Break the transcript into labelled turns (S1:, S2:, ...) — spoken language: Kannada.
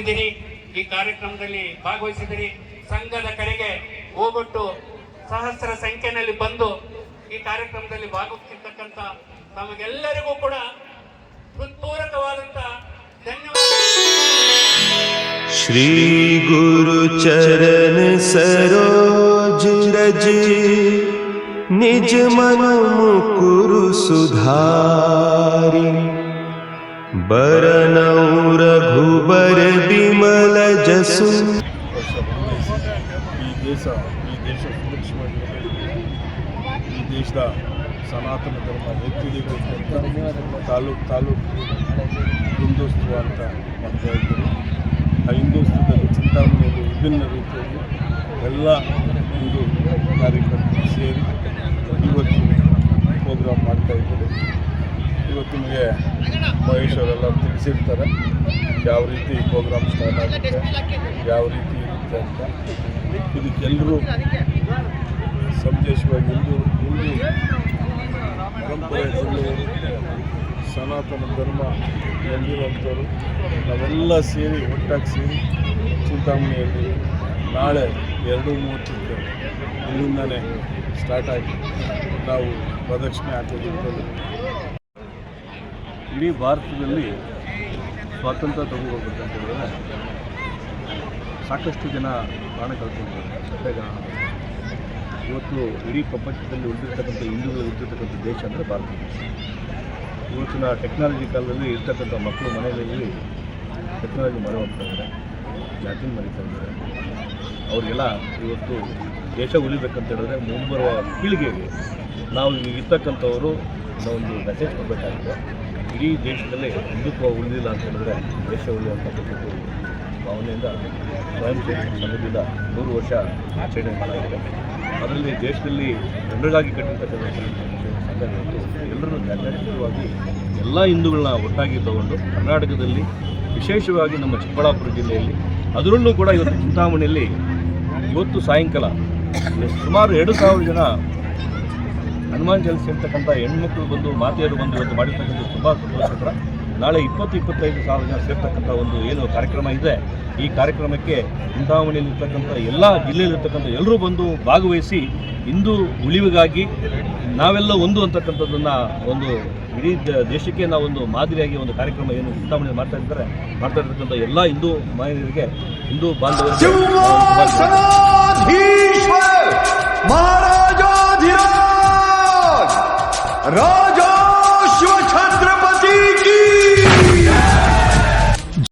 S1: ಬಂದಿದ್ದೀರಿ, ಈ ಕಾರ್ಯಕ್ರಮದಲ್ಲಿ ಭಾಗವಹಿಸಿದಿರಿ. ಸಂಘದ ಕಡೆಗೆ ಹೋಗೊಟ್ಟು ಸಹಸ್ರ ಸಂಖ್ಯೆಯಲ್ಲಿ ಬಂದು ಈ ಕಾರ್ಯಕ್ರಮದಲ್ಲಿ ಭಾಗವಹಿಸಿರ್ತಕ್ಕಂಥ ತಮಗೆಲ್ಲರಿಗೂ ಕೂಡ ಹೃತ್ಪೂರ್ವಕವಾದಂತ ಧನ್ಯವಾದ.
S2: श्री गुरु चरण सरोज रज निज मन मुकुरु सुधारि बरनौ रघुबर विमल जसु.
S3: ಈ ದೇಶ ಸುರಕ್ಷಿತವಾಗಿರಬೇಕು. ಈ ದೇಶದ ಸನಾತನ ಧರ್ಮ ಎತ್ತಿಡಿಬೇಕು. ತಾಲೂಕು ಹಿಂದೂಸ್ತ್ವ ಅಂತ ಮಾಡ್ತಾ ಇದ್ದರು. ಆ ಹಿಂದೂಸ್ತ್ವದಲ್ಲಿ ಚಿಂತಾಮಣಿಯಲ್ಲಿ ವಿಭಿನ್ನ ರೀತಿಯಲ್ಲಿ ಎಲ್ಲ ಹಿಂದೂ ಕಾರ್ಯಕರ್ತರು ಸೇರಿ ಇವತ್ತು ಪ್ರೋಗ್ರಾಮ್ ಮಾಡ್ತಾ ಇದ್ದಾರೆ. ಇವತ್ತು ನಿಮಗೆ ಮಹೇಶ್ ಅವರೆಲ್ಲ ತಿಳಿಸಿರ್ತಾರೆ ಯಾವ ರೀತಿ ಪ್ರೋಗ್ರಾಮ್ ಸ್ಟಾರ್ಟ್ ಆಗುತ್ತೆ, ಯಾವ ರೀತಿ ಇರುತ್ತೆ ಅಂತ. ಇದಕ್ಕೆಲ್ಲರೂ ಸಂದೇಶವಾಗಿ ಹಿಂದೂ ಪರಂಪರೆಗಳು ಸನಾತನ ಧರ್ಮ ಹೊಂದಿರುವಂಥವ್ರು ನಾವೆಲ್ಲ ಸೇರಿ ಒಟ್ಟಾಗಿ ಸೇರಿ ಚಿಂತಾಮಣಿಯಲ್ಲಿ ನಾಳೆ 2:30ಕ್ಕೆ ಇಲ್ಲಿಂದಲೇ ಸ್ಟಾರ್ಟ್ ಆಗಿ ನಾವು ಪ್ರದಕ್ಷಿಣೆ ಹಾಕೋದಿರ್ತದೆ. ಇಡೀ ಭಾರತದಲ್ಲಿ ಸ್ವಾತಂತ್ರ್ಯ ತಗೋಬೇಕಂತ ಹೇಳಿದ್ರೆ ಸಾಕಷ್ಟು ಜನ ಪ್ರಾಣ ಕಳ್ಕೊಂಡಿದ್ದಾರೆ. ಇವತ್ತು ಇಡೀ ಪ್ರಪಂಚದಲ್ಲಿ ಉಳಿದಿರ್ತಕ್ಕಂಥ ಹಿಂದೂಗಳು ಇರ್ತಿರ್ತಕ್ಕಂಥ ದೇಶ ಅಂದರೆ ಭಾರತ ದೇಶ. ಇವತ್ತಿನ ಟೆಕ್ನಾಲಜಿ ಕಾಲದಲ್ಲಿ ಇರ್ತಕ್ಕಂಥ ಮಕ್ಕಳು ಮನೆಯಲ್ಲಿ ಟೆಕ್ನಾಲಜಿ ಮರೆಯೋಗ್ತಾ ಇದ್ದಾರೆ, ಜಾತಿನ ಮರಿತಾ ಇದ್ದಾರೆ. ಅವರಿಗೆಲ್ಲ ಇವತ್ತು ದೇಶ ಉಳಿಬೇಕಂತ ಹೇಳಿದ್ರೆ ಮುಂಬರುವ ಪೀಳಿಗೆಗೆ ನಾವು ಇರ್ತಕ್ಕಂಥವರು ಒಂದು ಮೆಸೇಜ್ ಕೊಡಬೇಕಾಗಿದೆ. ಇಡೀ ದೇಶದಲ್ಲಿ ಹಿಂದುತ್ವ ಉಳಿದಿಲ್ಲ ಅಂತ ಹೇಳಿದ್ರೆ ದೇಶ ಉಳಿಯುವಂಥದ್ದು ಭಾವನೆಯಿಂದ ಸ್ವಯಂ ಸೇವಕ ಸಂಘದಿಂದ 100 ವರ್ಷ ಆಚರಣೆ ಮಾಡಲಾಗಿದೆ. ಅದರಲ್ಲಿ ದೇಶದಲ್ಲಿ ಜನರಿಗಾಗಿ ಕಟ್ಟಿರ್ತಕ್ಕಂಥ ಸಂಘ ಎಲ್ಲರೂ ಜಾತ್ಯತೀತವಾಗಿ ಎಲ್ಲ ಹಿಂದೂಗಳನ್ನ ಒಟ್ಟಾಗಿ ತಗೊಂಡು ಕರ್ನಾಟಕದಲ್ಲಿ ವಿಶೇಷವಾಗಿ ನಮ್ಮ ಚಿಕ್ಕಬಳ್ಳಾಪುರ ಜಿಲ್ಲೆಯಲ್ಲಿ ಅದರಲ್ಲೂ ಕೂಡ ಇವತ್ತು ಚಿಂತಾಮಣಿಯಲ್ಲಿ ಇವತ್ತು ಸಾಯಂಕಾಲ ಸುಮಾರು 2,000 ಜನ ಹನುಮಾನ್ ಚಾಲಿಸಿ ಅಂತಕ್ಕಂಥ ಹೆಣ್ಮಕ್ಳು ಬಂದು ಮಾತೆಯರು ಬಂದು ಇವತ್ತು ಮಾಡಿರ್ತಕ್ಕಂಥ ತುಂಬ ಸಂತೋಷಕರ. ನಾಳೆ 20-25 ಸಾವಿರ ಜನ ಸೇರ್ತಕ್ಕಂಥ ಒಂದು ಏನು ಕಾರ್ಯಕ್ರಮ ಇದೆ. ಈ ಕಾರ್ಯಕ್ರಮಕ್ಕೆ ಚಿಂತಾಮಣಿಯಲ್ಲಿರ್ತಕ್ಕಂಥ ಎಲ್ಲ ಜಿಲ್ಲೆಯಲ್ಲಿರ್ತಕ್ಕಂಥ ಎಲ್ಲರೂ ಬಂದು ಭಾಗವಹಿಸಿ ಹಿಂದೂ ಉಳಿವಿಗಾಗಿ ನಾವೆಲ್ಲ ಒಂದು ಅಂತಕ್ಕಂಥದ್ದನ್ನು ಒಂದು ಇಡೀ ದೇಶಕ್ಕೆ ನಾವೊಂದು ಮಾದರಿಯಾಗಿ ಒಂದು ಕಾರ್ಯಕ್ರಮ ಏನು ಚಿಂತಾಮಣಿ ಮಾಡ್ತಾ ಇರ್ತಕ್ಕಂಥ ಎಲ್ಲ ಹಿಂದೂ ಮಹಿಳೆಯರಿಗೆ ಹಿಂದೂ ಬಾಂಧವರಿಗೆ
S2: राजा शिव छत्रपति की